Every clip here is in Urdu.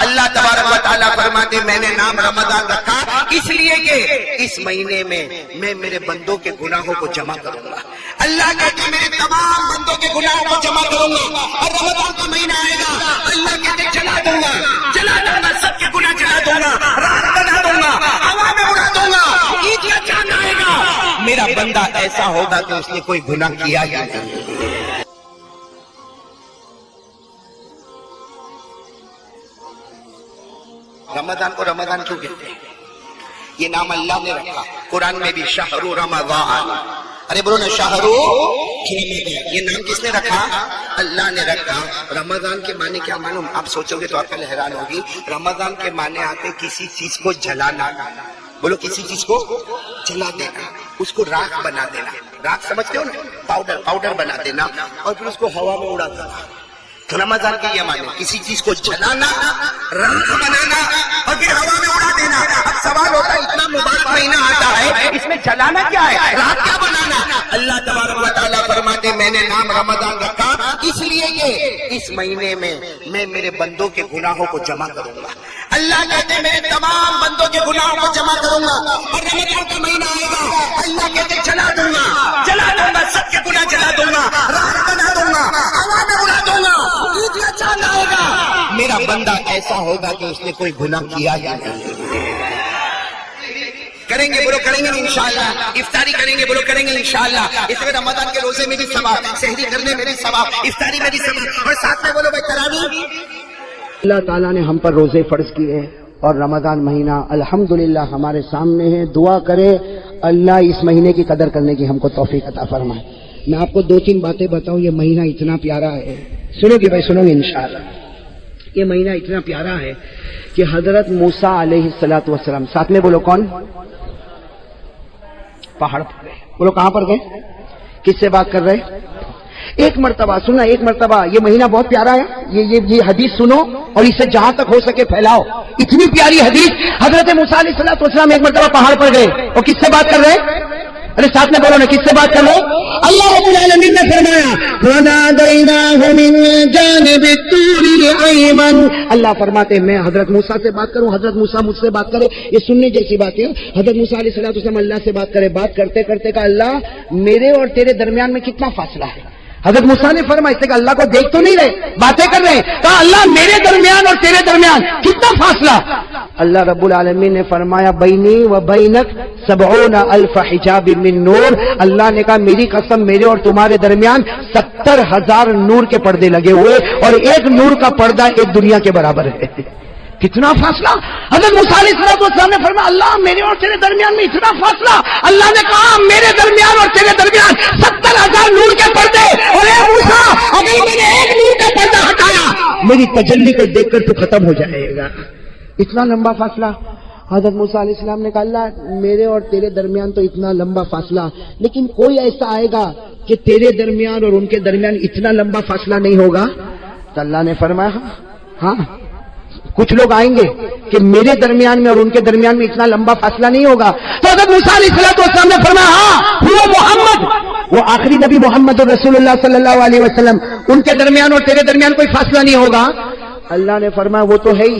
اللہ تبارک و تعالیٰ فرماتے میں نے نام رمضان رکھا اس لیے کہ اس مہینے میں میں میرے بندوں کے گناہوں کو جمع کروں گا. اللہ کہتے میرے تمام بندوں کے گناہوں کو جمع کروں گا. اور رمضان کا مہینہ آئے گا اللہ کہتے جلا دوں گا سب کے گناہ جلا دوں گا, راہ بنا دوں گا, ہوا میں اڑا دوں گا. عید کا چاند آئے گا میرا بندہ ایسا ہوگا کہ اس نے کوئی گناہ کیا ہی نہیں. رمضان کو رمضان کیوں کہتے ہیں؟ یہ نام اللہ نے رکھا. قرآن میں بھی شہر رمضان, ارے بولو نا شہر, یہ نام کس نے رکھا؟ اللہ نے رکھا. رمضان کے معنی کیا معلوم؟ آپ سوچو گے تو آپ پہلے حیران ہوگی. رمضان کے معنی آتے کسی چیز کو جلانا. بولو کسی چیز کو جلا دینا, اس کو راکھ بنا دینا. راکھ سمجھتے ہو نا, پاؤڈر بنا دینا اور پھر اس کو ہوا میں اڑا دینا. تو رمضان کے یہ معنی کسی چیز کو جلانا, راکھ بنانا اور پھر ہوا میں اڑا دینا. اب سوال ہوتا ہے اتنا مبارک مہینہ آتا ہے اس میں جلانا کیا ہے, راکھ کیا بنانا؟ اللہ تبارک و تعالیٰ فرماتے میں نے نام رمضان رکھا اس لیے کہ اس مہینے میں میں میرے بندوں کے گناہوں کو جمع کروں گا. اللہ کہتے میرے تمام بندوں کے گناہوں کو جمع کروں گا. اور رمضان کا مہینہ آئے گا اللہ کہتے جلا دوں گا سب کے گناہ جلا دوں گا, راکھ بنا دوں گا, ہوا میں اڑا دوں گا. عید کا چاند آئے گا میرا بندہ ایسا ہوگا کہ اس نے کوئی گناہ کیا ہی نہیں. کریں گے بولو کریں گے انشاءاللہ. افطاری کریں گے بولو کریں گے انشاءاللہ. اس میں رمضان کے روزے میں بھی ثواب, سحری کرنے میں بھی ثواب, افطاری میں بھی ثواب, اور ساتھ میں بولو بھائی تراویح. اللہ تعالیٰ نے ہم پر روزے فرض کیے اور رمضان مہینہ الحمدللہ ہمارے سامنے ہے. دعا کرے اللہ اس مہینے کی قدر کرنے کی ہم کو توفیق عطا فرمائے. میں آپ کو 2-3 باتیں بتاؤں. یہ مہینہ اتنا پیارا ہے, سنو گے بھائی, سنو گے انشاءاللہ. یہ مہینہ اتنا پیارا ہے کہ حضرت موسیٰ علیہ السلام ساتھ میں بولو کون, پہاڑ پر گئے. بولو کہاں پر گئے, کس سے بات کر رہے؟ ایک مرتبہ سننا, ایک مرتبہ. یہ مہینہ بہت پیارا ہے. یہ حدیث سنو اور اسے جہاں تک ہو سکے پھیلاؤ. اتنی پیاری حدیث. حضرت موسیٰ علیہ السلام ایک مرتبہ پہاڑ پر گئے اور کس سے بات کر رہے؟ ارے ساتھ میں بولو نا, کس سے بات کر رہے؟ اللہ رب العالمین نے فرمایا وَنَادَيْنَاهُ مِن جَانِبِ الطُّورِ الْأَيْمَنِ. اللہ فرماتے میں حضرت موسیٰ سے بات کروں, حضرت موسیٰ مجھ سے بات کرے. یہ سننے جیسی بات ہے. حضرت موسیٰ علیہ السلام اللہ سے بات کرے. بات کرتے کرتے کہا اللہ میرے اور تیرے درمیان میں کتنا فاصلہ ہے؟ حضرت موسیٰ نے فرمایا, اس سے کہ اللہ کو دیکھ تو نہیں رہے, باتیں کر رہے ہیں. کہا اللہ میرے درمیان اور تیرے درمیان کتنا فاصلہ؟ اللہ رب العالمین نے فرمایا بینی و بینک 70,000 حجاب من نور. اللہ نے کہا میری قسم میرے اور تمہارے درمیان 70,000 نور کے پردے لگے ہوئے اور ایک نور کا پردہ ایک دنیا کے برابر ہے. کتنا فاصلہ؟ حضرت موسیٰ علیہ السلام نے فرمایا اللہ میرے اور تیرے درمیان میں اتنا فاصلہ. اللہ نے کہا میرے درمیان اور تیرے درمیان 70,000 نور کے پردے. اور اے موسیٰ اگر میں نے ایک نور کا پردہ ہٹایا میری تجلی کو دیکھ کر تو ختم ہو جائے گا. اتنا لمبا فاصلہ. حضرت موسیٰ علیہ السلام نے کہا اللہ میرے اور تیرے درمیان تو اتنا لمبا فاصلہ, لیکن کوئی ایسا آئے گا کہ تیرے درمیان اور ان کے درمیان اتنا لمبا فاصلہ نہیں ہوگا. تو اللہ نے فرمایا ہاں کچھ لوگ آئیں گے کہ میرے درمیان میں اور ان کے درمیان میں اتنا لمبا فاصلہ نہیں ہوگا. تو حضرت موسیٰ علیہ السلام نے فرمایا ہاں وہ محمد, وہ آخری نبی محمد رسول اللہ صلی اللہ علیہ وسلم, ان کے درمیان اور تیرے درمیان کوئی فاصلہ نہیں ہوگا. اللہ نے فرمایا وہ تو ہے ہی,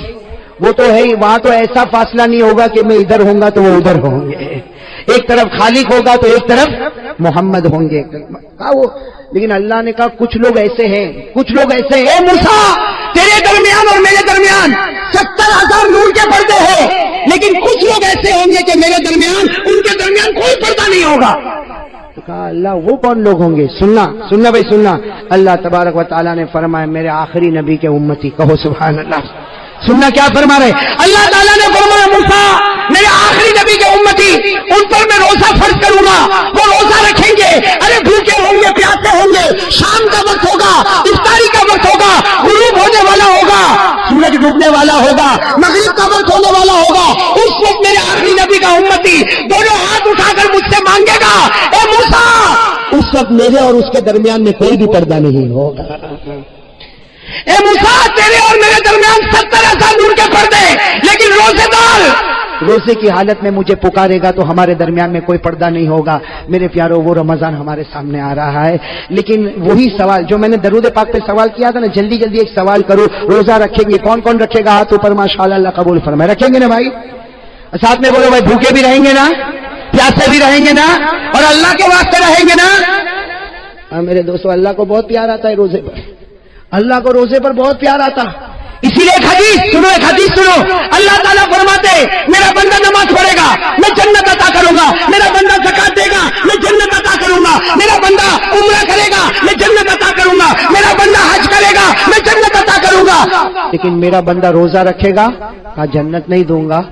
وہ تو ہے ہی. وہاں تو ایسا فاصلہ نہیں ہوگا کہ میں ادھر ہوں گا تو وہ ادھر ہوں گے, ایک طرف خالق ہوگا تو ایک طرف محمد ہوں گے. لیکن اللہ نے کہا کچھ لوگ ایسے ہیں, کچھ لوگ ایسے ہیں موسیٰ تیرے درمیان اور میرے درمیان 70,000 نور کے پردے ہیں, لیکن کچھ لوگ ایسے ہوں گے کہ میرے درمیان ان کے درمیان کوئی پردہ نہیں ہوگا. تو کہا اللہ وہ کون لوگ ہوں گے؟ سننا بھائی سننا. اللہ تبارک و تعالیٰ نے فرمایا میرے آخری نبی کے امتی. کہو سبحان اللہ. سننا کیا فرما رہے؟ اللہ تعالیٰ نے فرمایا موسیٰ میرے آخری نبی کے امتی ان پر میں روزہ فرض کروں گا, وہ روزہ رکھیں گے. ارے بھوکے ہوں گے, پیاسے ہوں گے, شام کا وقت ہوگا, افطاری کا وقت ہوگا, غروب ہونے والا ہوگا, سورج ڈوبنے والا ہوگا, مغرب کا وقت ہونے والا ہوگا. اس وقت میرے آخری نبی کا امتی دونوں ہاتھ اٹھا کر مجھ سے مانگے گا اے موسیٰ, اس وقت میرے اور اس کے درمیان میں کوئی بھی پردہ نہیں ہوگا. اے موسیٰ تیرے اور میرے درمیان 70,000 نور کے پردے, لیکن روزے روزے کی حالت میں مجھے پکارے گا تو ہمارے درمیان میں کوئی پردہ نہیں ہوگا. میرے پیاروں وہ رمضان ہمارے سامنے آ رہا ہے, لیکن وہی سوال جو میں نے درود پاک پہ سوال کیا تھا نا, جلدی جلدی ایک سوال کروں, روزہ رکھیں گے کون کون رکھے گا؟ ہاتھ اوپر ماشاءاللہ, اللہ قبول فرمائے. رکھیں گے نا بھائی؟ ساتھ میں بولو بھائی, بھوکے بھی رہیں گے نا, پیاسے بھی رہیں گے نا, اور اللہ کے واسطے رہیں گے نا. میرے دوستو, اللہ کو بہت پیار آتا ہے روزے پر, اللہ کو روزے پر بہت پیار آتا. اسی لیے ایک حدیث سنو. اللہ تعالیٰ فرماتے میرا بندہ نماز پڑھے گا میں جنت عطا کروں گا, میرا بندہ زکات دے گا میں جنت عطا کروں گا, میرا بندہ عمرہ کرے گا میں جنت عطا کروں گا, میرا بندہ حج کرے گا میں جنت عطا کروں گا. لیکن میرا بندہ روزہ رکھے گا جنت نہیں دوں گا,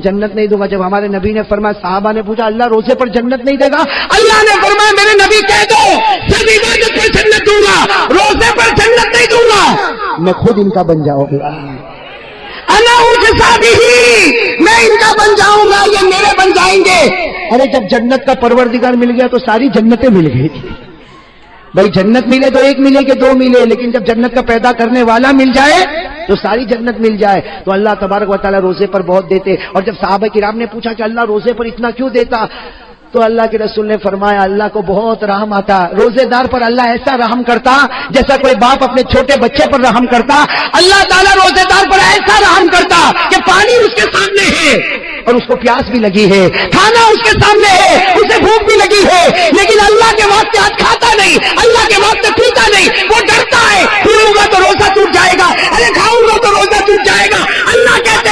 جنت نہیں دوں گا. جب ہمارے نبی نے فرمایا, صحابہ نے پوچھا اللہ روزے پر جنت نہیں دے گا؟ اللہ نے فرمایا میرے نبی کہہ دو صرف عبادت پر جنت دوں گا, روزے پر جنت نہیں دوں گا. میں خود ان کا بن جاؤں گا, انا میں ان کا بن جاؤں گا, یہ میرے بن جائیں گے. ارے جب جنت کا پروردگار مل گیا تو ساری جنتیں مل گئی. بھائی جنت ملے تو ایک ملے کہ دو ملے, لیکن جب جنت کا پیدا کرنے والا مل جائے تو ساری جنت مل جائے. تو اللہ تبارک و تعالیٰ روزے پر بہت دیتے. اور جب صحابہ کرام نے پوچھا کہ اللہ روزے پر اتنا کیوں دیتا, تو اللہ کے رسول نے فرمایا اللہ کو بہت رحم آتا, روزے دار پر اللہ ایسا رحم کرتا جیسا کوئی باپ اپنے چھوٹے بچے پر رحم کرتا. اللہ تعالیٰ روزے دار پر ایسا رحم کرتا کہ پانی اس کے سامنے ہے اور اس کو پیاس بھی لگی ہے, کھانا اس کے سامنے ہے, اسے بھوک بھی لگی ہے, لیکن اللہ کے واسطے آج کھاتا نہیں, اللہ کے واسطے پیتا نہیں, وہ ڈرتا ہے پیوں گا تو روزہ ٹوٹ جائے گا, ارے کھاؤں گا تو روزہ ٹوٹ جائے گا. اللہ کہتے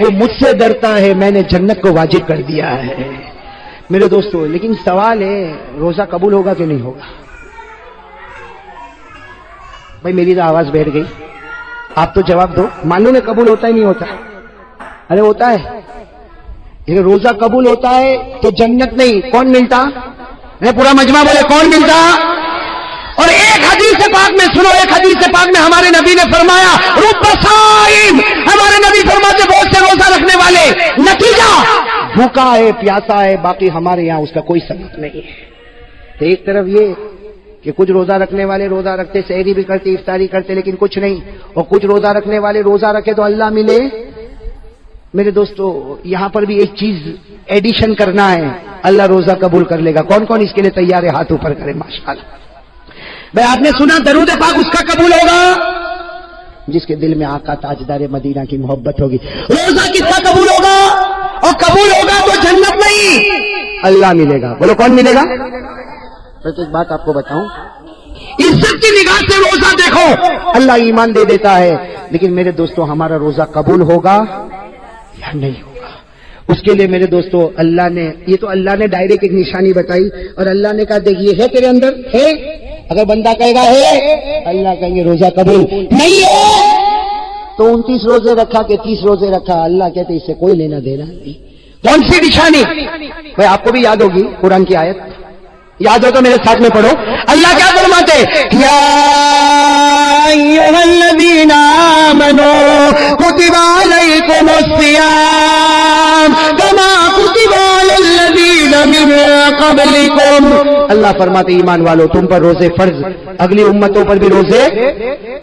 وہ مجھ سے ڈرتا ہے, میں نے جنت کو واجب کر دیا ہے. میرے دوستو, لیکن سوال ہے روزہ قبول ہوگا کہ نہیں ہوگا؟ بھائی میری تو آواز بیٹھ گئی, آپ تو جواب دو. معلوم ہے قبول ہوتا ہی نہیں ہوتا؟ ارے ہوتا ہے. لیکن روزہ قبول ہوتا ہے تو جنت نہیں, کون ملتا؟ پورا مجمع بولے کون ملتا؟ اور ایک حدیث پاک میں سنو, ایک حدیث پاک میں ہمارے نبی نے فرمایا رب صائم, ہمارے نبی فرماتے بہت سے روزہ رکھنے والے, نتیجہ بھوکا ہے پیاسا ہے, باقی ہمارے یہاں اس کا کوئی سبب نہیں ہے. تو ایک طرف یہ کہ کچھ روزہ رکھنے والے روزہ رکھتے, سحری بھی کرتے, افطاری کرتے, لیکن کچھ نہیں, اور کچھ روزہ رکھنے والے روزہ رکھے تو اللہ ملے. میرے دوستو یہاں پر بھی ایک چیز ایڈیشن کرنا ہے, اللہ روزہ قبول کر لے گا. کون کون اس کے لیے تیار ہے؟ ہاتھ اوپر کرے ماشاءاللہ. بھائی آپ نے سنا درود پاک اس کا قبول ہوگا جس کے دل میں آقا تاجدار مدینہ کی محبت ہوگی. روزہ کس کا قبول ہوگا؟ اور قبول ہوگا تو جنت نہیں, اللہ ملے گا. بولو کون ملے گا؟ تو ایک بات آپ کو بتاؤں, عزت کی نگاہ سے روزہ دیکھو, اللہ ایمان دے دیتا ہے, لیکن میرے دوستو ہمارا روزہ قبول ہوگا یا نہیں ہوگا؟ اس کے لیے میرے دوستو اللہ نے, یہ تو اللہ نے ڈائریکٹ ایک نشانی بتائی, اور اللہ نے کہا دیکھ یہ ہے تیرے اندر ہے. اگر بندہ کہے گا ہے, اللہ کہیں گے روزہ قبول نہیں ہے. تو 29 روزے رکھا کہ 30 روزے رکھا, اللہ کہتے اس سے کوئی لینا دینا نہیں. کون سی نشانی؟ بھائی آپ کو بھی یاد ہوگی قرآن کی آیت, یاد ہو تو میرے ساتھ میں پڑھو. اللہ کیا فرماتے, یا ایھا الذین آمنوا کتب علیکم الصیام کما کتب علی الذین من قبلکم. اللہ فرماتے ایمان والو تم پر روزے فرض, اگلی امتوں پر بھی روزے.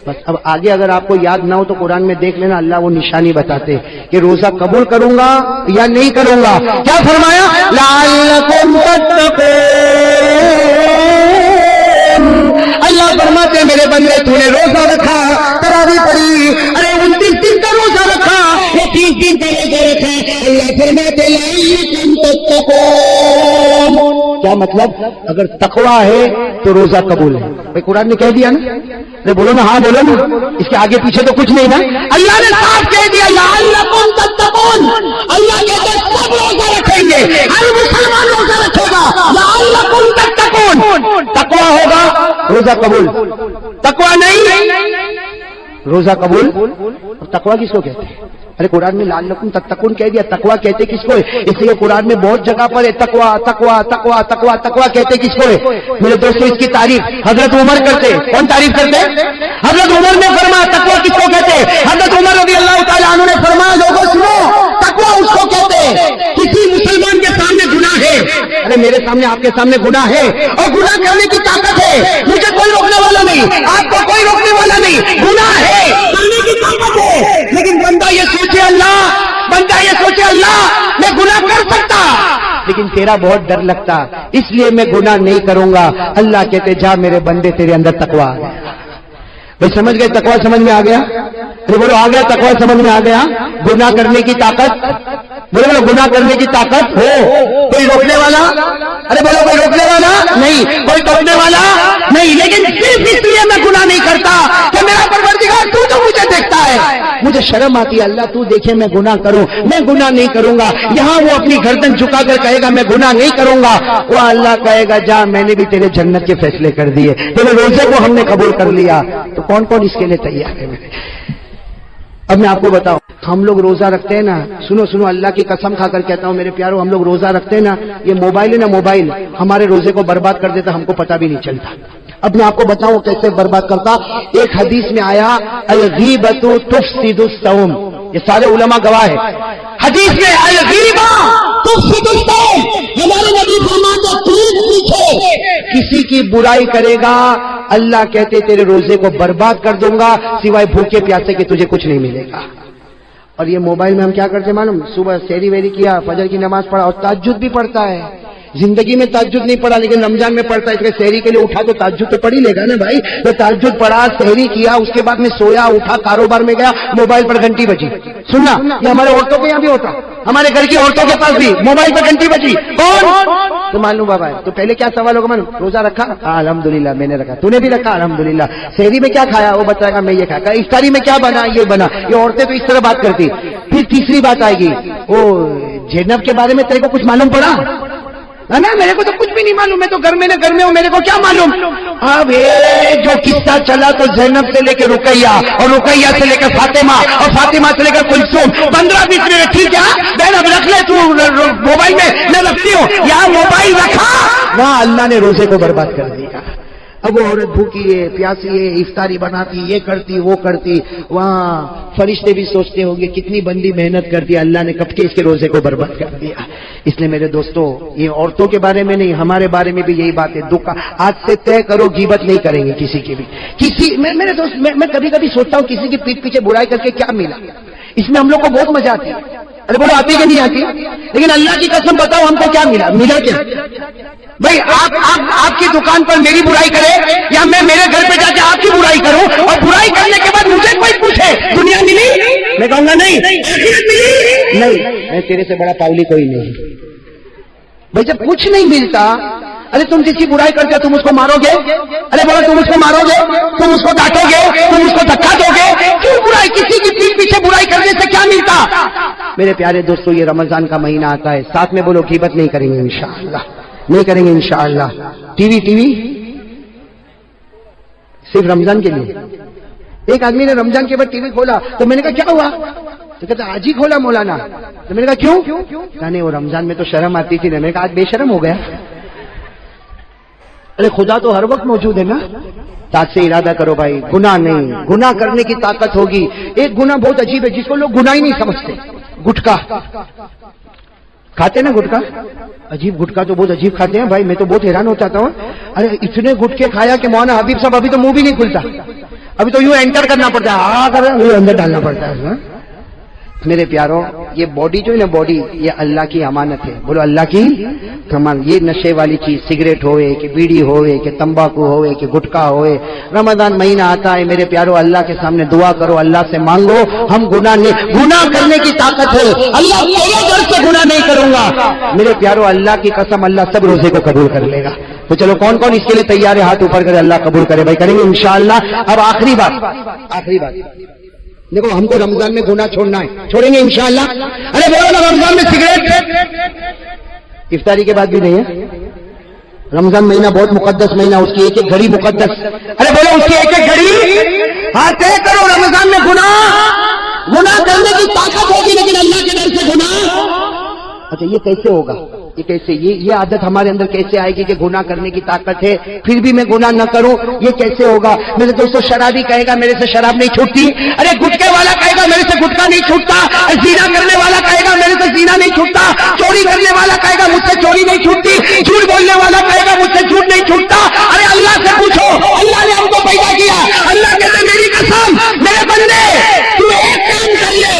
بس اب آگے اگر آپ کو یاد نہ ہو تو قرآن میں دیکھ لینا, اللہ وہ نشانی بتاتے کہ روزہ قبول کروں گا یا نہیں کروں گا. کیا فرمایا؟ لعلکم تتقون. اللہ فرماتے میرے بندے تو نے روزہ رکھا, تراویح پڑھی, ارے 29 دن کا روزہ رکھا, یہ 30 دن کا روزہ رکھا, اللہ فرماتے لعلکم تتقون. کیا مطلب؟ اگر تقویٰ ہے تو روزہ قبول ہے. بھائی قرآن نے کہہ دیا نا, ارے بولو نا, ہاں بولو نا, اس کے آگے پیچھے تو کچھ نہیں نا. اللہ نے صاف کہہ دیا لعلکم تتقون. اللہ کہتے سب روزہ رکھیں گے, ہر مسلمان روزہ رکھے گا, لعلکم تتقون. تقویٰ ہوگا روزہ قبول, تقویٰ نہیں روزہ قبول. اور تقویٰ کس کو کہتے ہیں؟ ارے قرآن میں لعلکم تتقون کہہ دیا, تقویٰ کہتے کس کو ہے؟ اس لیے قرآن میں بہت جگہ پر ہے تقویٰ تقویٰ تقویٰ تقویٰ تقویٰ کہتے کس کو ہے؟ میرے دوستوں اس کی تعریف حضرت عمر کرتے. کون تعریف کرتے؟ حضرت عمر نے فرمایا تقویٰ کس کو کہتے؟ حضرت عمر رضی اللہ تعالیٰ عنہ نے فرمایا لوگوں سنو, تقویٰ اس کو کہتے کسی مسلمان کے سامنے گناہ ہے, ارے میرے سامنے آپ کے سامنے گناہ ہے, اور گناہ کرنے کی طاقت ہے, مجھے کوئی روکنے والا نہیں, آپ کو کوئی روکنے والا نہیں, گناہ ہے کرنے کی طاقت ہے, لیکن بندہ یہ سوچے اللہ لیکن تیرا بہت ڈر لگتا، اس لیے میں گناہ نہیں کروں گا. اللہ کہتے جا میرے بندے تیرے اندر تقویٰ آ گیا. بھائی سمجھ گئے؟ تقویٰ سمجھ میں آ گیا؟ ارے بولو آ گیا؟ تقویٰ سمجھ میں آ گیا؟ گناہ کرنے کی طاقت، بولو گناہ کرنے کی طاقت ہو. کوئی روکنے والا؟ ارے بولو کوئی روکنے والا نہیں، کوئی ٹوکنے والا نہیں. لیکن صرف اس لیے میں گناہ نہیں کرتا کہ میرا پروردگار تو مجھے دیکھتا ہے. مجھے شرم آتی ہے، اللہ تو دیکھے میں گناہ کروں، میں گناہ نہیں کروں گا. یہاں وہ اپنی گردن جھکا کر کہے گا میں گناہ نہیں کروں گا، وہ اللہ کہے گا جا میں نے بھی تیرے جنت کے فیصلے کر دیے، تیرے روزے کو ہم نے قبول کر لیا. تو کون کون اس کے لیے تیار ہے؟ اب میں آپ کو بتاؤں، ہم لوگ روزہ رکھتے ہیں نا، سنو اللہ کی قسم کھا کر کہتا ہوں میرے پیارو، ہم لوگ روزہ رکھتے ہیں نا، یہ موبائل ہے نا، موبائل ہمارے روزے کو برباد کر دیتا، ہم کو پتہ بھی نہیں چلتا. اب میں آپ کو بتاؤں کیسے برباد کرتا. ایک حدیث میں آیا الغیبۃ تفسد الصوم، یہ سارے علماء گواہ ہے. حدیث میں الغیبہ تفسد الصوم، ہمارے نبی فرماتے پیچھے کسی کی برائی کرے گا اللہ کہتے تیرے روزے کو برباد کر دوں گا، سوائے بھوکے پیاسے کے تجھے کچھ نہیں ملے گا. اور یہ موبائل میں ہم کیا کرتے معلوم؟ صبح سحری ویری کیا، فجر کی نماز پڑھا اور تہجد بھی پڑھتا ہے. زندگی میں تہجد نہیں پڑھا لیکن رمضان میں پڑھتا ہے، اس لیے سحری کے لیے اٹھا تو تہجد تو پڑھ ہی لے گا نا بھائی. تو تہجد پڑھا، سحری کیا، اس کے بعد میں سویا، اٹھا، کاروبار میں گیا، موبائل پر گھنٹی بجی. سننا، یہ ہمارے عورتوں کے یہاں بھی ہوتا، ہمارے گھر کی عورتوں کے پاس بھی موبائل پر گھنٹی بجی. کون؟ تو معلوم بابا ہے. تو پہلے کیا سوال ہوگا معلوم؟ روزہ رکھا؟ الحمدللہ میں نے رکھا. تو نے بھی رکھا؟ الحمدللہ. سحری میں کیا کھایا؟ وہ بتائے گا میں یہ کھایا. افطاری میں کیا بنا؟ یہ بنا. یہ عورتیں تو اس طرح بات کرتی. پھر تیسری بات آئے گی، وہ زینب کے بارے میں تیرے کو کچھ معلوم پڑا؟ میرے کو تو کچھ بھی نہیں معلوم، میں تو گھر میں ہوں، میرے کو کیا معلوم. اب جو قصہ چلا تو زینب سے لے کے رقیہ، اور رقیہ سے لے کر فاطمہ، اور فاطمہ سے لے کر کلثوم، 15-20 منٹ. ٹھیک ہے بہن اب رکھ لے تو موبائل میں رکھتی ہوں. یہاں موبائل رکھا، وہاں اللہ نے روزے کو برباد کر دیا. اب وہ عورت بھوکی ہے، پیاسی ہے، افطاری بناتی، یہ کرتی وہ کرتی، وہاں فرشتے بھی سوچتے ہوں گے کتنی بندی محنت کرتی، اللہ نے کب کے اس کے روزے کو برباد کر دیا. اس لیے میرے دوستو، یہ عورتوں کے بارے میں نہیں، ہمارے بارے میں بھی یہی بات ہے. دکھ آج سے طے کرو غیبت نہیں کریں گے کسی کی بھی. میرے دوست، میں کبھی کبھی سوچتا ہوں کسی کی پیٹھ پیچھے برائی کر کے کیا ملا. اس میں ہم لوگ کو بہت مزہ آتی ہے. ارے بولو آتی کہ نہیں آتی؟ لیکن اللہ کی قسم بتاؤ ہم کو کیا ملا کیا؟ بھائی آپ کی دکان پر میری برائی کرے یا میں میرے گھر پہ جا کے آپ کی برائی کروں، اور برائی کرنے کے بعد مجھے کوئی پوچھے دنیا ملی؟ میں کہوں گا نہیں. نہیں، میں تیرے سے بڑا پاؤلی کوئی نہیں. بھائی جب کچھ نہیں ملتا، ارے تم جس کی برائی کرتے ہو تم اس کو مارو گے؟ ارے بولو تم اس کو مارو گے، تم اس کو ڈانٹو گے، تم اس کو دھکا دو گے؟ کیوں برائی؟ کسی کی پیٹھ پیچھے برائی کرنے سے کیا ملتا؟ میرے پیارے دوستو، یہ رمضان کا مہینہ آتا ہے، ساتھ میں بولو غیبت نہیں کریں گے انشاءاللہ، نہیں کریں گے انشاءاللہ. ٹی وی صرف رمضان کے لیے. ایک آدمی نے رمضان کے بعد ٹی وی کھولا تو میں نے کہا کیا ہوا؟ تو کہتا آج ہی کھولا مولانا. تو میں نے کہا کیوں؟ نہیں وہ رمضان میں تو شرم آتی تھی. میں نے کہا آج بے شرم ہو گیا. ارے خدا تو ہر وقت موجود ہے نا. آج سے ارادہ کرو بھائی، گناہ نہیں، گناہ کرنے کی طاقت ہوگی. ایک گناہ بہت عجیب ہے جس کو لوگ گناہ ہی نہیں سمجھتے. گٹکا کھاتے نا، گٹکا عجیب، گٹکا تو بہت عجیب کھاتے ہیں بھائی. میں تو بہت حیران ہو جاتا ہوں. ارے اتنے گٹکے کھایا کہ مولانا حبیب صاحب ابھی تو منہ بھی نہیں کھلتا، ابھی تو یوں انٹر کرنا پڑتا ہے، اندر ڈالنا پڑتا ہے. میرے پیاروں، یہ باڈی جو ہے نا، باڈی یہ اللہ کی امانت ہے. بولو اللہ کی امانت. یہ نشے والی چیز سگریٹ ہوئے کہ بیڑی ہوئے کہ تمباکو ہوئے کہ گٹکا ہوئے، رمضان مہینہ آتا ہے میرے پیاروں، اللہ کے سامنے دعا کرو، اللہ سے مانگو. ہم گناہ کرنے کی طاقت ہے. اللہ تیرے گھر سے گناہ نہیں کروں گا میرے پیاروں، اللہ کی قسم، اللہ سب روزے کو قبول کر لے گا. تو چلو کون کون اس کے لیے تیار ہے؟ ہاتھ اوپر کرے. اللہ قبول کرے بھائی، کریں گے انشاءاللہ. اب آخری بات دیکھو، ہم کو رمضان میں گناہ چھوڑنا ہے، چھوڑیں گے انشاءاللہ. ارے بولو نا، رمضان میں سگریٹ افطاری کے بعد بھی نہیں ہے. رمضان مہینہ بہت مقدس مہینہ، اس کی ایک ایک گھڑی مقدس. ارے بولو اس کی ایک ایک گھڑی. ہاں طے کرو، رمضان میں گناہ کرنے کی طاقت ہوگی لیکن اللہ کے ڈر سے گناہ. اچھا یہ کیسے ہوگا؟ یہ کیسے، یہ عادت ہمارے اندر کیسے آئے گی کہ گناہ کرنے کی طاقت ہے پھر بھی میں گناہ نہ کروں؟ یہ کیسے ہوگا؟ میرے دوستو، شرابی کہے گا میرے سے شراب نہیں چھوٹتی. ارے گٹکے والا کہے گا میرے سے گٹکا نہیں چھوٹتا. زنا کرنے والا کہے گا میرے سے زنا نہیں چھوٹتا. چوری کرنے والا کہے گا مجھ سے چوری نہیں چھوٹتی. جھوٹ بولنے والا کہے گا مجھ سے جھوٹ نہیں چھوٹتا. ارے اللہ سے پوچھو، اللہ نے ہم کو پیدا کیا. اللہ کہتے میری قسم میرے بندے تو ایک کام کر لے،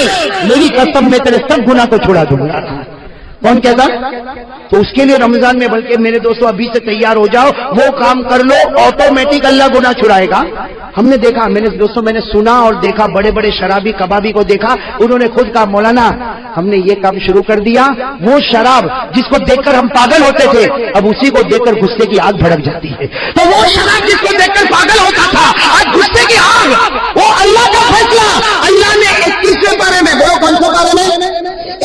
میری قسم میں تیرے سب گناہ کو چھڑا دوں گا. کون کہتا؟ تو اس کے لیے رمضان میں بلکہ میرے دوستوں ابھی سے تیار ہو جاؤ، وہ کام کر لو، آٹومیٹک اللہ گناہ چھڑائے گا۔ ہم نے دیکھا، میں نے سنا اور دیکھا، بڑے بڑے شرابی کبابی کو دیکھا، انہوں نے خود کہا مولانا ہم نے یہ کام شروع کر دیا، وہ شراب جس کو دیکھ کر ہم پاگل ہوتے تھے اب اسی کو دیکھ کر غصے کی آگ بھڑک جاتی ہے، تو وہ شراب جس کو دیکھ کر پاگل ہوتا تھا آج غصے کی آگ، وہ اللہ کا فیصلہ اللہ نے 21ویں پارے میں، وہ کون سے پارے میں؟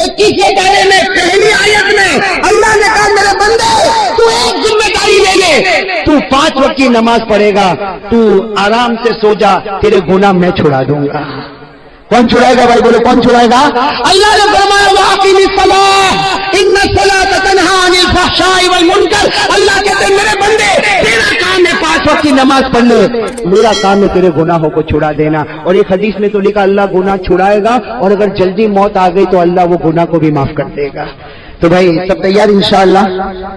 21ویں پارے میں پہلی آیت میں اللہ نے کہا میرے بندے تو ایک ذمہ داری لے لے، تو 5 وقت کی نماز پڑھے گا، تو آرام سے سو جا، تیرے گناہ میں چھڑا دوں گا۔ کون چھڑائے گا بھائی بولو، کون چھڑائے گا؟ اللہ نے فرمایا وَأَقِمِ الصَّلَاةَ إِنَّ الصَّلَاةَ تَنْهَىٰ عَنِ الْفَحْشَاءِ وَالْمُنكَرِ، اللہ کہتے ہیں میرے بندے تیرا کام ہے 5 وقت کی نماز پڑھنے، میرا کام ہے تیرے گناہوں کو چھڑا دینا۔ اور ایک حدیث میں تو لکھا اللہ گناہ چھڑائے گا اور اگر جلدی موت آ گئی تو اللہ وہ گناہ کو بھی معاف کر دے گا۔ تو بھائی سب تیار انشاءاللہ؟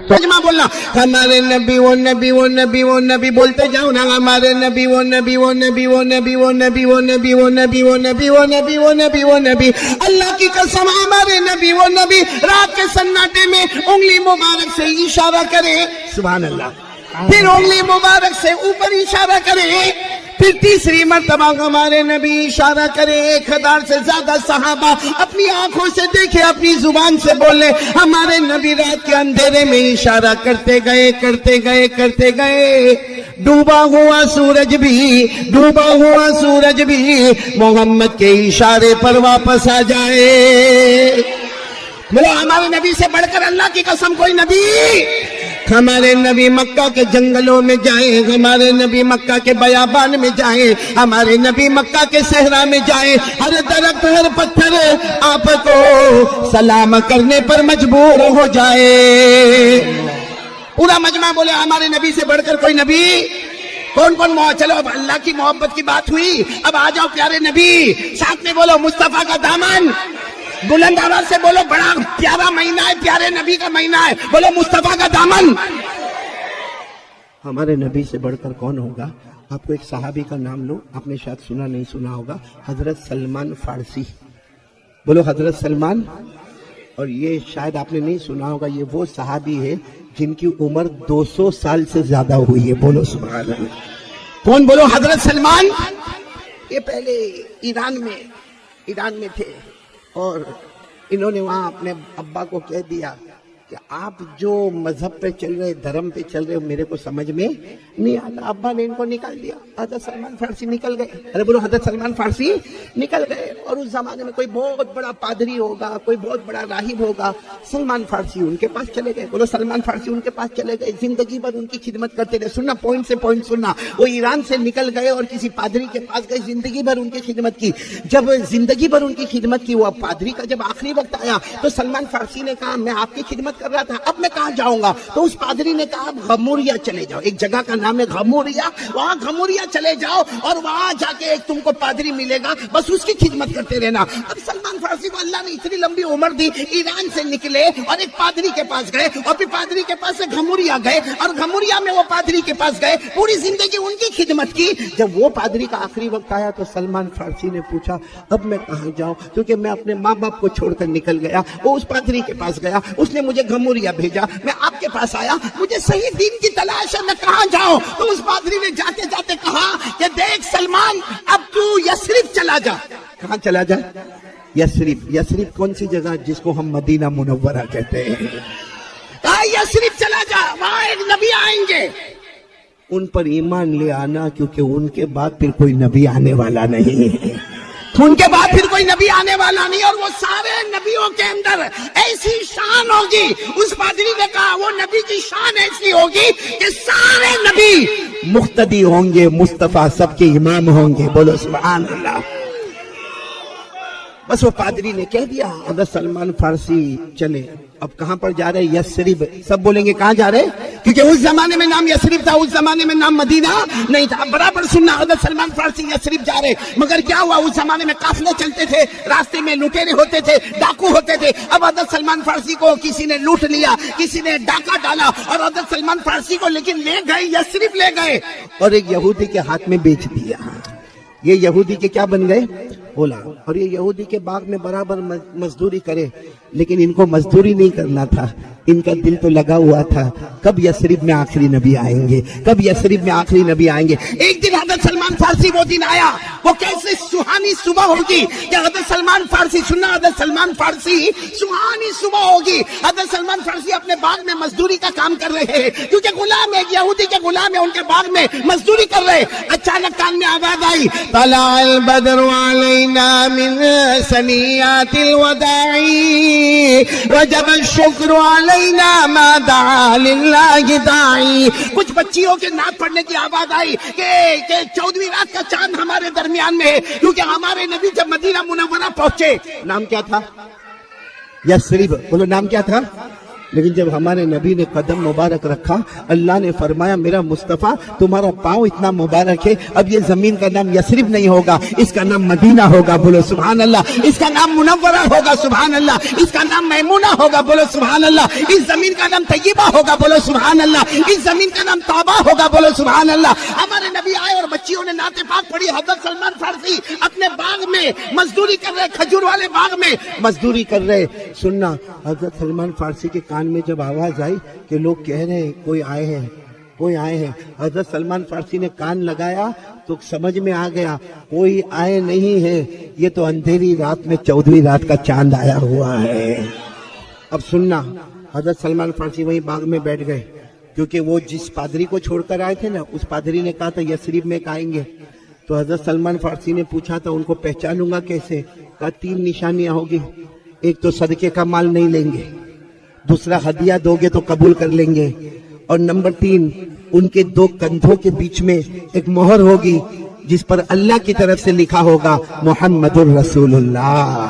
ترجمہ بولنا، ہمارے نبی وہ نبی وہ نبی وہ نبی، بولتے جاؤ نا، ہمارے نبی وہ نبی وہ نبی وہ نبی وہ نبی وہ نبی وہ نبی وہ نبی وہ نبی وہ نبی وہ نبی، اللہ کی قسم ہمارے نبی وہ نبی رات کے سناٹے میں انگلی مبارک سے اشارہ کرے، سبحان اللہ، پھر انگلی مبارک سے اوپر اشارہ کرے، پھر تیسری مرتبہ ہمارے نبی اشارہ کرے، 1000 سے زیادہ صحابہ اپنی آنکھوں سے دیکھے، اپنی زبان سے بولے، ہمارے نبی رات کے اندھیرے میں اشارہ کرتے گئے کرتے گئے کرتے گئے، ڈوبا ہوا سورج بھی محمد کے اشارے پر واپس آ جائے۔ بولو ہمارے نبی سے بڑھ کر اللہ کی قسم کوئی نبی؟ ہمارے نبی مکہ کے جنگلوں میں جائیں، ہمارے نبی مکہ کے بیابان میں جائیں، ہمارے نبی مکہ کے صحرا میں جائیں، ہر درخت ہر پتھر آپ کو سلام کرنے پر مجبور ہو جائے۔ پورا مجمع بولے ہمارے نبی سے بڑھ کر کوئی نبی؟ کون کون چلو اب اللہ کی محبت کی بات ہوئی، اب آ جاؤ پیارے نبی، ساتھ میں بولو مصطفیٰ کا دامن، بلند آواز سے بولو، بڑا پیارا مہینہ ہے، پیارے نبی کا مہینہ ہے، بولو مصطفیٰ کا دامن۔ ہمارے نبی سے بڑھ کر کون ہوگا؟ آپ کو ایک صحابی کا نام لو، آپ نے شاید سنا نہیں سنا ہوگا، حضرت سلمان فارسی، بولو حضرت سلمان۔ اور یہ شاید آپ نے نہیں سنا ہوگا، یہ وہ صحابی ہے جن کی عمر 200 سال سے زیادہ ہوئی ہے، بولو سبحان اللہ۔ کون؟ بولو حضرت سلمان۔ یہ پہلے ایران میں تھے اور انہوں نے وہاں اپنے ابا کو کہہ دیا کہ آپ جو مذہب پہ چل رہے، دھرم پہ چل رہے، میرے کو سمجھ میں نہیں آتا۔ ابا نے ان کو نکال دیا، حضرت سلمان فارسی نکل گئے، ارے بولو حضرت سلمان فارسی نکل گئے۔ اور اس زمانے میں کوئی بہت بڑا پادری ہوگا، کوئی بہت بڑا راہب ہوگا، سلمان فارسی ان کے پاس چلے گئے، بولو سلمان فارسی ان کے پاس چلے گئے، زندگی بھر ان کی خدمت کرتے رہے۔ سننا، پوائنٹ سے پوائنٹ سننا، وہ ایران سے نکل گئے اور کسی پادری کے پاس گئے، زندگی بھر ان کی خدمت کی۔ جب زندگی بھر ان کی خدمت کی، وہ پادری کا جب آخری وقت آیا تو سلمان فارسی نے کہا میں آپ کی خدمت کر رہا تھا، اب میں کہاں جاؤں گا؟ تو اس پادری نے کہا غموریا چلے جاؤ، ایک جگہ کا نام ہے غموریا، وہاں غموریا چلے جاؤ اور وہاں جا کے ایک تم کو پادری ملے گا، بس اس کی خدمت کرتے رہنا۔ اب سلمان فارسی کو اللہ نے اتنی لمبی عمر دی، ایران سے نکلے اور ایک پادری کے پاس گئے اور پھر پادری کے پاس سے غموریا گئے اور غموریا میں وہ پادری کے پاس گئے، پوری زندگی ان کی خدمت کی۔ جب وہ پادری کا آخری وقت آیا تو سلمان فارسی نے پوچھا اب میں کہاں جاؤں، کیونکہ میں اپنے ماں باپ کو چھوڑ کر نکل گیا۔ وہ اس پادری کے پاس گیا، اس نے مجھے غموریا بھیجا، میں آپ کے پاس آیا، مجھے صحیح دین کی تلاش ہے، میں کہاں جاؤں؟ تو اس پادری نے جاتے جاتے کہا کہ دیکھ سلمان، اب تو یثرب چلا جا۔ کہاں چلا جا؟ یثرب۔ یثرب کون سی جگہ جس کو ہم مدینہ منورہ کہتے ہیں؟ کہا یثرب چلا جا، وہاں ایک نبی آئیں گے، ان پر ایمان لے آنا، کیونکہ ان کے بعد پھر کوئی نبی آنے والا نہیں ہے، ان کے بعد پھر کوئی نبی آنے والا نہیں، اور وہ سارے نبیوں کے اندر ایسی شان ہوگی۔ اس پادری نے کہا وہ نبی کی شان ایسی ہوگی کہ سارے نبی مقتدی ہوں گے، مصطفیٰ سب کے امام ہوں گے، بولو سبحان اللہ۔ بس وہ پادری نے کہہ دیا، حضرت سلمان فارسی چلے۔ اب کہاں پر جا رہے؟ یثرب۔ سب بولیں گے کہاں جا رہے؟ کیونکہ اس زمانے میں نام یثرب تھا، اس زمانے میں نام مدینہ نہیں تھا۔ برابر سننا، حضرت سلمان فارسی یثرب جا رہے، مگر کیا ہوا، اس زمانے میں قافلے چلتے تھے، راستے میں لٹیرے ہوتے تھے، ڈاکو ہوتے تھے۔ اب حضرت سلمان فارسی کو کسی نے لوٹ لیا، کسی نے ڈاکہ ڈالا اور حضرت سلمان فارسی کو لیکن لے گئے، یثرب لے گئے اور ایک یہودی کے ہاتھ میں بیچ دیا۔ یہ یہودی کے کیا بن گئے؟ بولا اور یہ یہودی کے باغ میں برابر مزدوری کرے لیکن ان کو مزدوری نہیں کرنا تھا, ان کا دل تو لگا ہوا تھا کب یثرب میں آخری نبی آئیں گے, کب یثرب میں آخری نبی آئیں گے. ایک دن حضرت سلمان فارسی وہ دن آیا, وہ کیسے سہانی صبح ہوگی کہ حضرت سلمان فارسی سننا, حضرت سلمان فارسی سہانی صبح ہوگی. حضرت سلمان فارسی اپنے باغ میں مزدوری کا کام کر رہے ہیں کیونکہ غلام ہے, یہودی کے غلام ہے, ان کے باغ میں مزدوری کر رہے. اچانک کان میں آواز آئی, طلع البدر علینا من ثنیات الوداع وجب الشکر علینا ما دعا للہ داعی. کچھ بچیوں کے نعت پڑھنے کی آواز آئی کہ 14ویں رات کا چاند ہمارے درمیان میں ہے کیونکہ ہمارے نبی جب مدینہ منورہ پہنچے, نام کیا تھا؟ یثرب. بولو نام کیا تھا؟ لیکن جب ہمارے نبی نے قدم مبارک رکھا, اللہ نے فرمایا میرا مصطفیٰ تمہارا پاؤں اتنا مبارک ہے, اب یہ زمین کا نام یثرب نہیں ہوگا, اس کا نام مدینہ ہوگا. بولو سبحان اللہ. اس کا نام منورہ ہوگا. سبحان اللہ. اس کا نام میمونہ ہوگا. بولو سبحان اللہ. اس زمین کا نام طیبہ ہوگا. بولو سبحان اللہ. اس زمین کا نام طابہ ہوگا. بولو سبحان اللہ. ہمارے نبی آئے اور بچیوں نے نعت پاک پڑھی. حضرت سلمان فارسی اپنے باغ میں مزدوری کر رہے, کھجور والے باغ میں مزدوری کر رہے. سننا, حضرت سلمان فارسی کے کان میں جب آواز آئی کہ لوگ کہہ رہے ہیں کوئی آئے ہیں, کوئی آئے ہیں, حضرت سلمان فارسی نے کان لگایا تو سمجھ میں آ گیا کوئی آئے نہیں ہے, یہ تو اندھیری رات میں 14ویں رات کا چاند آیا ہوا ہے. اب سننا, حضرت سلمان فارسی وہیں باغ میں بیٹھ گئے کیونکہ وہ جس پادری کو چھوڑ کر آئے تھے نا, اس پادری نے کہا تھا یثرب میں آئیں گے. تو حضرت سلمان فارسی نے پوچھا تھا ان کو پہچانوں گا کیسے؟ کہا 3 نشانیاں ہوگی. ایک تو صدقے کا مال نہیں لیں گے, دوسرا ہدیہ دو گے تو قبول کر لیں گے, اور نمبر 3 ان کے 2 کندھوں کے بیچ میں ایک مہر ہوگی جس پر اللہ کی طرف سے لکھا ہوگا محمد الرسول اللہ.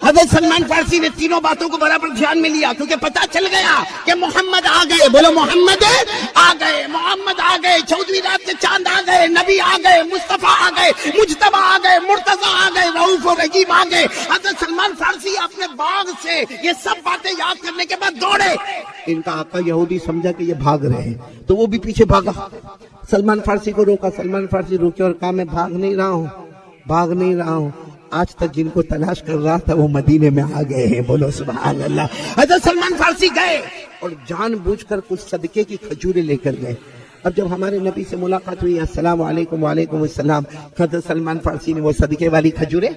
حضرت سلمان فارسی نے تینوں باتوں کو برابر دھیان میں لیا کیونکہ پتا چل گیا کہ محمد آ گئے. بولو محمد آ گئے, محمد آ گئے, 14ویں رات کے چاند آ گئے, نبی آ گئے, مصطفیٰ آ گئے, مجتبیٰ آ گئے, مرتضیٰ آ گئے, رؤوف و رحیم آ گئے. حضرت سلمان فارسی اپنے باغ سے یہ سب باتیں یاد کرنے کے بعد دوڑے. ان کا آقا یہودی سمجھا کہ یہ بھاگ رہے ہیں تو وہ بھی پیچھے بھاگا. سلمان فارسی کو روکا, سلمان فارسی روکے اور کہا میں بھاگ نہیں رہا ہوں, بھاگ نہیں رہا ہوں. آج تک جن کو تلاش کر رہا تھا وہ مدینے میں آ گئے ہیں. بولو سبحان اللہ. حضرت سلمان فارسی گئے اور جان بوجھ کر کچھ صدقے کی کھجوریں لے کر گئے. اب جب ہمارے نبی سے ملاقات ہوئی, السلام علیکم. وعلیکم السلام. حضرت سلمان فارسی نے وہ صدقے والی کھجوریں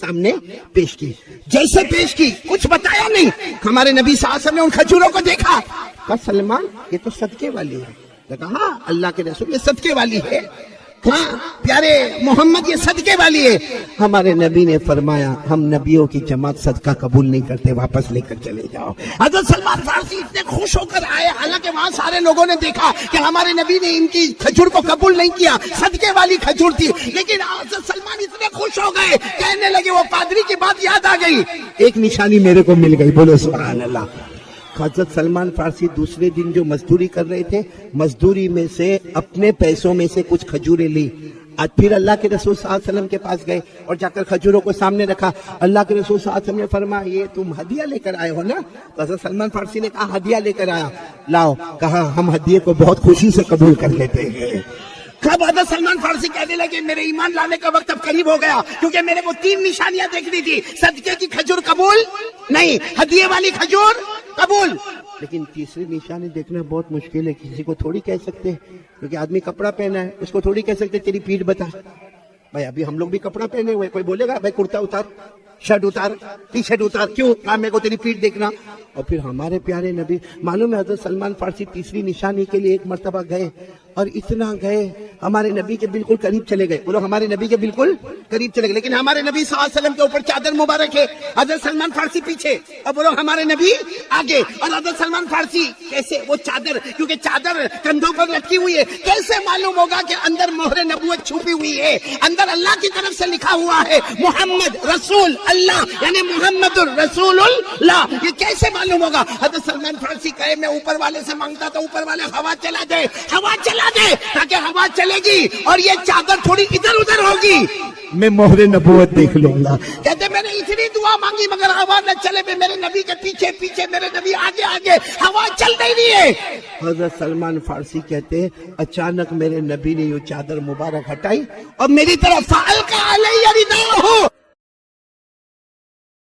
سامنے پیش کی. جیسے پیش کی کچھ بتایا نہیں. ہمارے نبی صلی اللہ علیہ وسلم نے ان کھجوروں کو دیکھا, کہا سلمان یہ تو صدقے والی ہے. کہا ہاں اللہ کے رسول یہ صدقے والی ہے. ہاں پیارے محمد یہ صدقے والی ہے. ہمارے نبی نے فرمایا ہم نبیوں کی جماعت صدقہ قبول نہیں کرتے, واپس لے کر چلے جاؤ. حضرت سلمان فارسی اتنے خوش ہو کر آئے, حالانکہ وہاں سارے لوگوں نے دیکھا کہ ہمارے نبی نے ان کی کھجور کو قبول نہیں کیا, صدقے والی کھجور تھی. لیکن حضرت سلمان اتنے خوش ہو گئے, کہنے لگے وہ پادری کی بات یاد آ گئی, ایک نشانی میرے کو مل گئی. بولو سبحان اللہ. حضرت سلمان فارسی دوسرے دن جو مزدوری کر رہے تھے, مزدوری میں سے اپنے پیسوں میں سے کچھ کھجوریں لی. آج پھر اللہ کے رسول صلی اللہ علیہ وسلم کے پاس گئے اور جا کر کھجوروں کو سامنے رکھا. اللہ کے رسول صلی اللہ علیہ وسلم نے فرمایا یہ تم ہدیہ لے کر آئے ہو نا؟ تو حضرت سلمان فارسی نے کہا ہدیہ لے کر آیا. لاؤ. کہا ہم ہدیے کو بہت خوشی سے قبول کر لیتے ہیں. کب حضرت سلمان فارسی کہنے لگے میرے ایمان لانے کا وقت اب قریب ہو گیا کیونکہ میرے کو 3 نشانیاں دیکھنی تھی. صدقے کی کھجور قبول نہیں, ہدیے والی کھجور قبول, لیکن تیسری نشانی دیکھنا بہت مشکل ہے. کسی کو تھوڑی کہہ سکتے کیونکہ آدمی کپڑا پہنا ہے, اس کو تھوڑی کہہ سکتے تیری پیٹھ بتا. بھائی ابھی ہم لوگ بھی کپڑا پہنے ہوئے, کوئی بولے گا بھائی کرتا اتار, شرٹ اتار, ٹی شرٹ اتار, کیوں؟ میرے کو تیری پیٹھ دیکھنا. اور پھر ہمارے پیارے نبی, معلوم ہے حضرت سلمان فارسی تیسری نشانی کے لیے ایک مرتبہ گئے اور اتنا گئے ہمارے نبی کے بالکل قریب چلے گئے. بولو ہمارے نبی کے بالکل قریب چلے گئے, لیکن ہمارے نبی صلی اللہ علیہ وسلم کے اوپر چادر مبارک ہے, حضرت سلمان فارسی پیچھے, اور بولو ہمارے نبی آگے. اور حضرت سلمان فارسی کیسے وہ چادر, کیونکہ چادر کندھوں پر لٹکی ہوئی ہے, کیسے معلوم ہوگا کہ اندر مہر نبوت چھپی ہوئی ہے, اندر اللہ کی طرف سے لکھا ہوا ہے محمد رسول اللہ, یعنی محمد الرسول اللہ. یہ کیسے معلوم ہوگا؟ حضرت سلمان فارسی کہے میں اوپر والے سے مانگتا تھا اوپر والے ہوا چلا دے, ہوا چلا دے, تاکہ ہوا چلے گی اور یہ چادر تھوڑی ادھر ادھر ہوگی, میں مہر نبوت دیکھ لوں گا. کہتے میں نے اتنی دعا مانگی مگر ہوا نہ چلے, میں میرے نبی کے پیچھے پیچھے, میرے نبی آگے آگے, ہوا چل نہیں ہے. حضرت سلمان فارسی کہتے ہیں اچانک میرے نبی نے یہ چادر مبارک ہٹائی اور میری طرف فَأَلْقَى عَلَيَّ رِدَاهُ